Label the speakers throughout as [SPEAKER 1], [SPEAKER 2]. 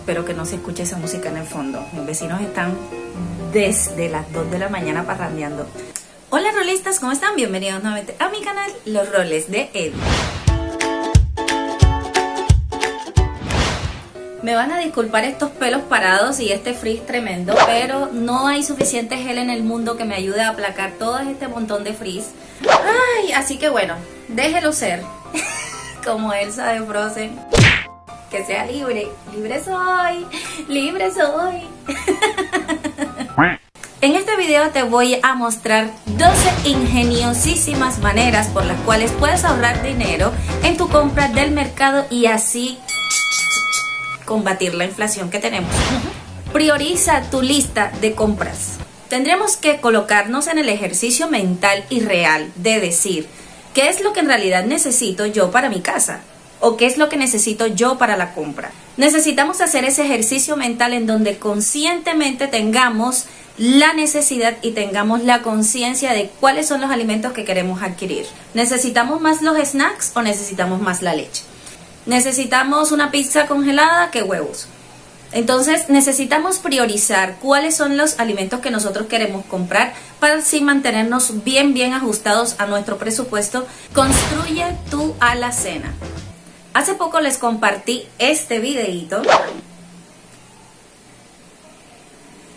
[SPEAKER 1] espero que no se escuche esa música en el fondo. Mis vecinos están desde las 2 de la mañana parrandeando. Hola rolistas, ¿cómo están? Bienvenidos nuevamente a mi canal, Los Roles de Eddie. Me van a disculpar estos pelos parados y este frizz tremendo, pero no hay suficiente gel en el mundo que me ayude a aplacar todo este montón de frizz. Ay, así que bueno, déjelo ser. Como Elsa de Frozen. Que sea libre. Libre soy. Libre soy. En este video te voy a mostrar 12 ingeniosísimas maneras por las cuales puedes ahorrar dinero en tu compra del mercado y así combatir la inflación que tenemos. Prioriza tu lista de compras. Tendremos que colocarnos en el ejercicio mental y real de decir qué es lo que en realidad necesito yo para mi casa o qué es lo que necesito yo para la compra. Necesitamos hacer ese ejercicio mental en donde conscientemente tengamos la necesidad y tengamos la conciencia de cuáles son los alimentos que queremos adquirir. ¿Necesitamos más los snacks o necesitamos más la leche? ¿Necesitamos una pizza congelada? ¿Qué huevos? Entonces necesitamos priorizar cuáles son los alimentos que nosotros queremos comprar para así mantenernos bien ajustados a nuestro presupuesto. Construye tu alacena. Hace poco les compartí este videito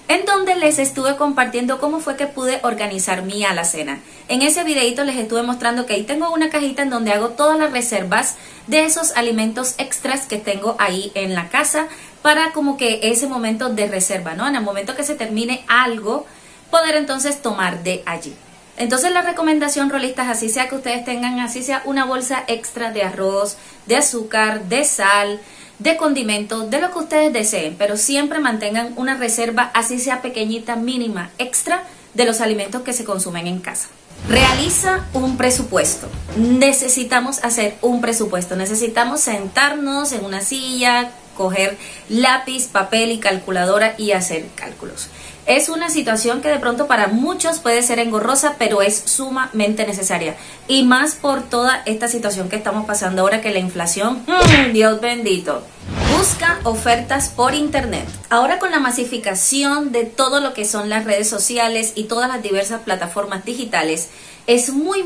[SPEAKER 1] en donde les estuve compartiendo cómo fue que pude organizar mi alacena. En ese videito les estuve mostrando que ahí tengo una cajita en donde hago todas las reservas de esos alimentos extras que tengo ahí en la casa para como que ese momento de reserva, ¿no? En el momento que se termine algo, poder entonces tomar de allí. Entonces la recomendación, rolistas, así sea que ustedes tengan, así sea una bolsa extra de arroz, de azúcar, de sal, de condimentos, de lo que ustedes deseen, pero siempre mantengan una reserva, así sea pequeñita, mínima, extra, de los alimentos que se consumen en casa. Realiza un presupuesto. Necesitamos hacer un presupuesto. Necesitamos sentarnos en una silla, coger lápiz, papel y calculadora y hacer cálculos. Es una situación que de pronto para muchos puede ser engorrosa, pero es sumamente necesaria. Y más por toda esta situación que estamos pasando ahora, que la inflación, Dios bendito. Busca ofertas por internet. Ahora con la masificación de todo lo que son las redes sociales y todas las diversas plataformas digitales, es muy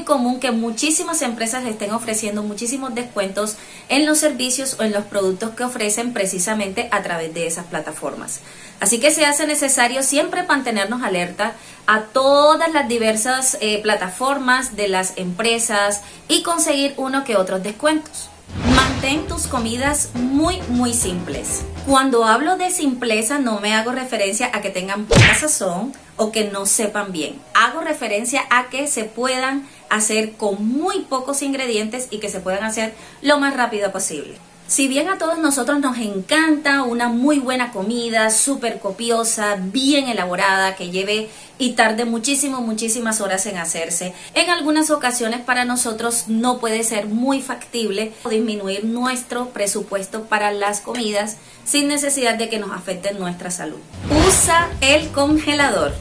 [SPEAKER 1] común que muchísimas empresas estén ofreciendo muchísimos descuentos en los servicios o en los productos que ofrecen precisamente a través de esas plataformas. Así que se hace necesario siempre mantenernos alerta a todas las diversas plataformas de las empresas y conseguir uno que otros descuentos. Mantén tus comidas muy simples. Cuando hablo de simpleza no me hago referencia a que tengan poca sazón o que no sepan bien. Hago referencia a que se puedan hacer con muy pocos ingredientes y que se puedan hacer lo más rápido posible. Si bien a todos nosotros nos encanta una muy buena comida, súper copiosa, bien elaborada, que lleve y tarde muchísimas horas en hacerse, en algunas ocasiones para nosotros no puede ser muy factible disminuir nuestro presupuesto para las comidas sin necesidad de que nos afecte nuestra salud. Usa el congelador.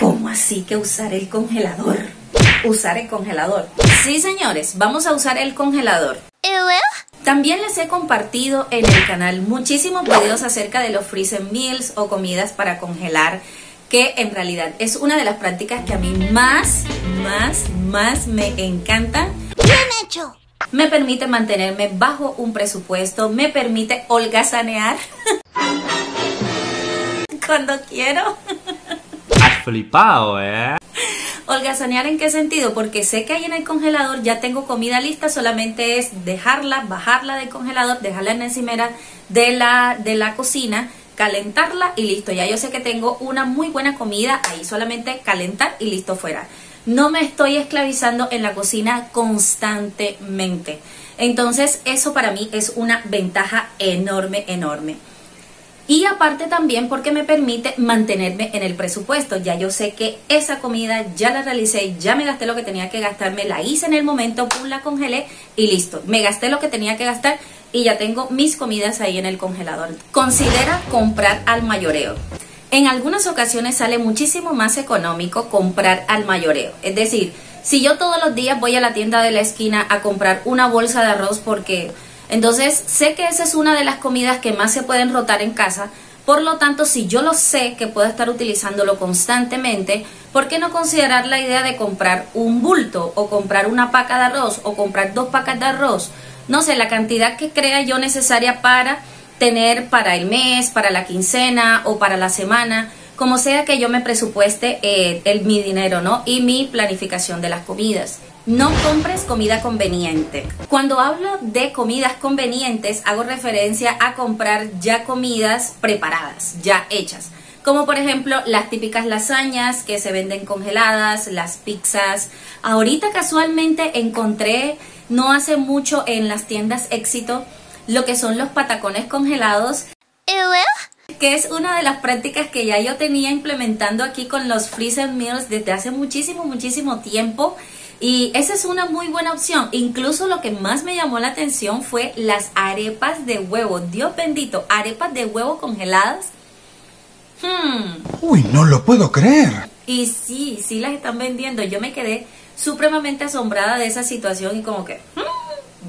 [SPEAKER 1] ¿Cómo así que usar el congelador? Usar el congelador. Sí, señores, vamos a usar el congelador. También les he compartido en el canal muchísimos videos acerca de los frozen meals o comidas para congelar, que en realidad es una de las prácticas que a mí más me encantan.
[SPEAKER 2] ¡Bien hecho!
[SPEAKER 1] Me permite mantenerme bajo un presupuesto, me permite holgazanear cuando quiero.
[SPEAKER 3] Has flipado, ¿eh?
[SPEAKER 1] ¿Holgazanear en qué sentido? Porque sé que ahí en el congelador ya tengo comida lista, solamente es dejarla, bajarla del congelador, dejarla en la encimera de la cocina, calentarla y listo. Ya yo sé que tengo una muy buena comida ahí, solamente calentar y listo fuera. No me estoy esclavizando en la cocina constantemente. Entonces eso para mí es una ventaja enorme. Y aparte también porque me permite mantenerme en el presupuesto. Ya yo sé que esa comida ya la realicé, ya me gasté lo que tenía que gastarme, la hice en el momento, pum, la congelé y listo. Me gasté lo que tenía que gastar y ya tengo mis comidas ahí en el congelador. Considera comprar al mayoreo. En algunas ocasiones sale muchísimo más económico comprar al mayoreo. Es decir, si yo todos los días voy a la tienda de la esquina a comprar una bolsa de arroz porque Entonces sé que esa es una de las comidas que más se pueden rotar en casa. Por lo tanto, si yo lo sé que puedo estar utilizándolo constantemente, ¿por qué no considerar la idea de comprar un bulto o comprar una paca de arroz o comprar 2 pacas de arroz? No sé, la cantidad que crea yo necesaria para tener para el mes, para la quincena o para la semana, como sea que yo me presupueste mi dinero, ¿no? Y mi planificación de las comidas. No compres comida conveniente. Cuando hablo de comidas convenientes, hago referencia a comprar ya comidas preparadas, ya hechas. Como por ejemplo las típicas lasañas que se venden congeladas, las pizzas. Ahorita casualmente encontré, no hace mucho en las tiendas Éxito, lo que son los patacones congelados, que es una de las prácticas que ya yo tenía implementando aquí con los freezer meals desde hace muchísimo tiempo. Y esa es una muy buena opción. Incluso lo que más me llamó la atención fue las arepas de huevo. Dios bendito, arepas de huevo congeladas.
[SPEAKER 2] Uy, no lo puedo creer.
[SPEAKER 1] Y sí las están vendiendo. Yo me quedé supremamente asombrada de esa situación y como que,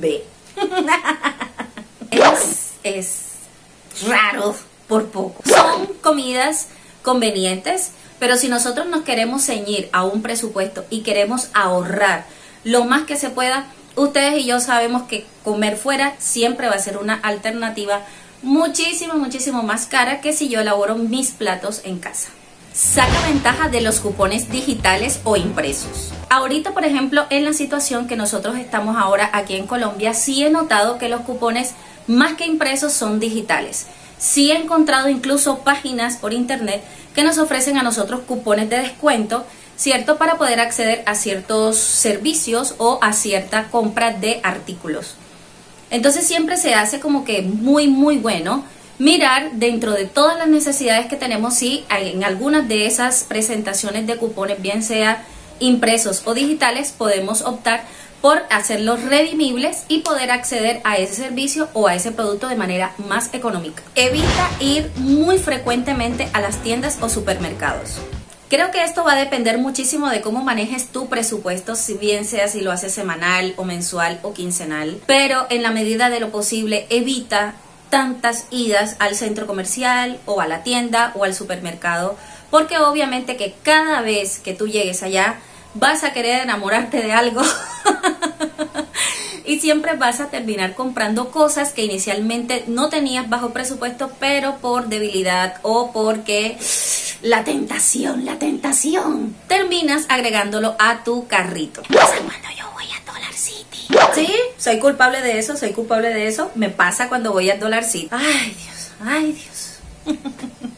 [SPEAKER 1] ve. es raro por poco. Son comidas convenientes, pero si nosotros nos queremos ceñir a un presupuesto y queremos ahorrar lo más que se pueda, ustedes y yo sabemos que comer fuera siempre va a ser una alternativa muchísimo más cara que si yo elaboro mis platos en casa. Saca ventaja de los cupones digitales o impresos. Ahorita, por ejemplo, en la situación que nosotros estamos ahora aquí en Colombia, sí he notado que los cupones más que impresos son digitales. Sí he encontrado incluso páginas por internet que nos ofrecen a nosotros cupones de descuento, ¿cierto? Para poder acceder a ciertos servicios o a cierta compra de artículos. Entonces siempre se hace como que muy bueno mirar dentro de todas las necesidades que tenemos si en algunas de esas presentaciones de cupones, bien sea impresos o digitales, podemos optar por hacerlos redimibles y poder acceder a ese servicio o a ese producto de manera más económica. Evita ir muy frecuentemente a las tiendas o supermercados. Creo que esto va a depender muchísimo de cómo manejes tu presupuesto, si bien sea si lo haces semanal o mensual o quincenal, pero en la medida de lo posible evita tantas idas al centro comercial o a la tienda o al supermercado, porque obviamente que cada vez que tú llegues allá vas a querer enamorarte de algo y siempre vas a terminar comprando cosas que inicialmente no tenías bajo presupuesto, pero por debilidad o porque la tentación, terminas agregándolo a tu carrito. Pasa cuando yo voy a Dollar City. Sí, soy culpable de eso, me pasa cuando voy a Dollar City. Ay Dios.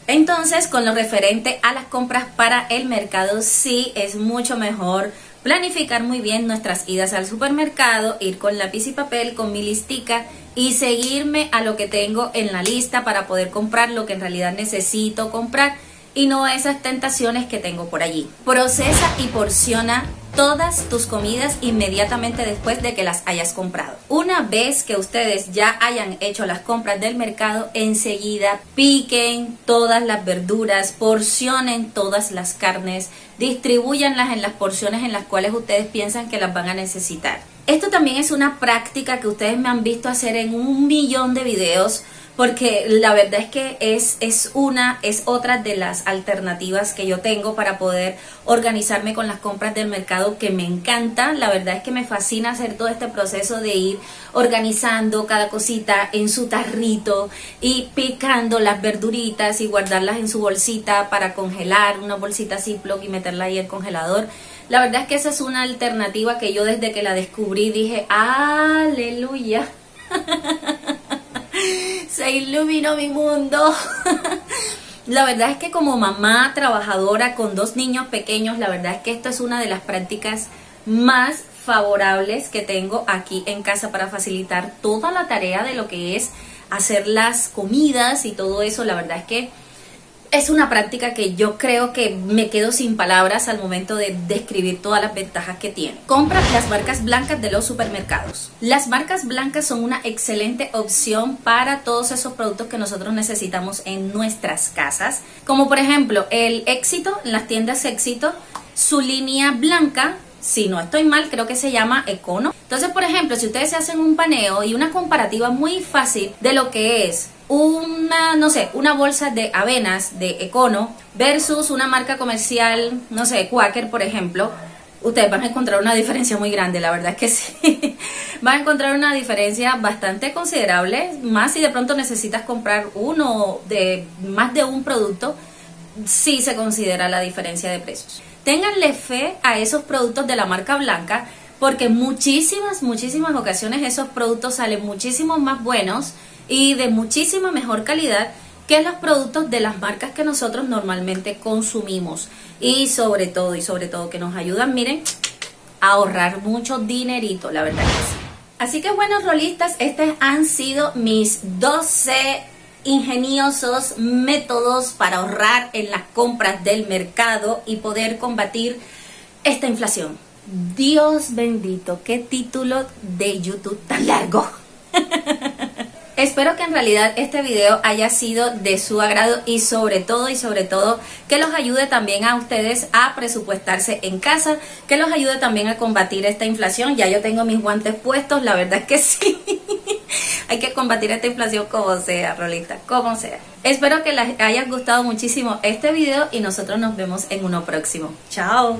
[SPEAKER 1] Entonces, con lo referente a las compras para el mercado, sí es mucho mejor planificar muy bien nuestras idas al supermercado, ir con lápiz y papel, con mi listica y seguirme a lo que tengo en la lista para poder comprar lo que en realidad necesito comprar y no esas tentaciones que tengo por allí. Procesa y porciona todas tus comidas inmediatamente después de que las hayas comprado. Una vez que ustedes ya hayan hecho las compras del mercado, enseguida piquen todas las verduras, porcionen todas las carnes, distribúyanlas en las porciones en las cuales ustedes piensan que las van a necesitar. Esto también es una práctica que ustedes me han visto hacer en 1.000.000 de videos, porque la verdad es que es otra de las alternativas que yo tengo para poder organizarme con las compras del mercado, que me encanta. La verdad es que me fascina hacer todo este proceso de ir organizando cada cosita en su tarrito y picando las verduritas y guardarlas en su bolsita para congelar, una bolsita Ziploc y meterla ahí en el congelador. La verdad es que esa es una alternativa que yo desde que la descubrí dije, ¡aleluya! Se iluminó mi mundo. La verdad es que como mamá trabajadora con 2 niños pequeños, la verdad es que esto es una de las prácticas más favorables que tengo aquí en casa para facilitar toda la tarea de lo que es hacer las comidas y todo eso. La verdad es que es una práctica que yo creo que me quedo sin palabras al momento de describir todas las ventajas que tiene. Compra las marcas blancas de los supermercados. Las marcas blancas son una excelente opción para todos esos productos que nosotros necesitamos en nuestras casas. Como por ejemplo el Éxito, las tiendas Éxito, su línea blanca si no estoy mal, creo que se llama Econo. Entonces, por ejemplo, si ustedes se hacen un paneo y una comparativa muy fácil de lo que es una, no sé, una bolsa de avenas de Econo versus una marca comercial, no sé, Quaker, por ejemplo, ustedes van a encontrar una diferencia muy grande, la verdad es que sí. Van a encontrar una diferencia bastante considerable, más si de pronto necesitas comprar más de un producto, sí se considera la diferencia de precios. Ténganle fe a esos productos de la marca blanca, porque muchísimas ocasiones esos productos salen muchísimo más buenos y de muchísima mejor calidad que los productos de las marcas que nosotros normalmente consumimos. Y sobre todo que nos ayudan, miren, a ahorrar mucho dinerito, la verdad que sí. Así que bueno, rolistas, estos han sido mis 12 ingeniosos métodos para ahorrar en las compras del mercado y poder combatir esta inflación. Dios bendito, qué título de YouTube tan largo. Espero que en realidad este video haya sido de su agrado y sobre todo que los ayude también a ustedes a presupuestarse en casa, que los ayude también a combatir esta inflación. Ya yo tengo mis guantes puestos, la verdad es que sí. Hay que combatir esta inflación como sea, rolistas, como sea. Espero que les haya gustado muchísimo este video y nosotros nos vemos en uno próximo. Chao.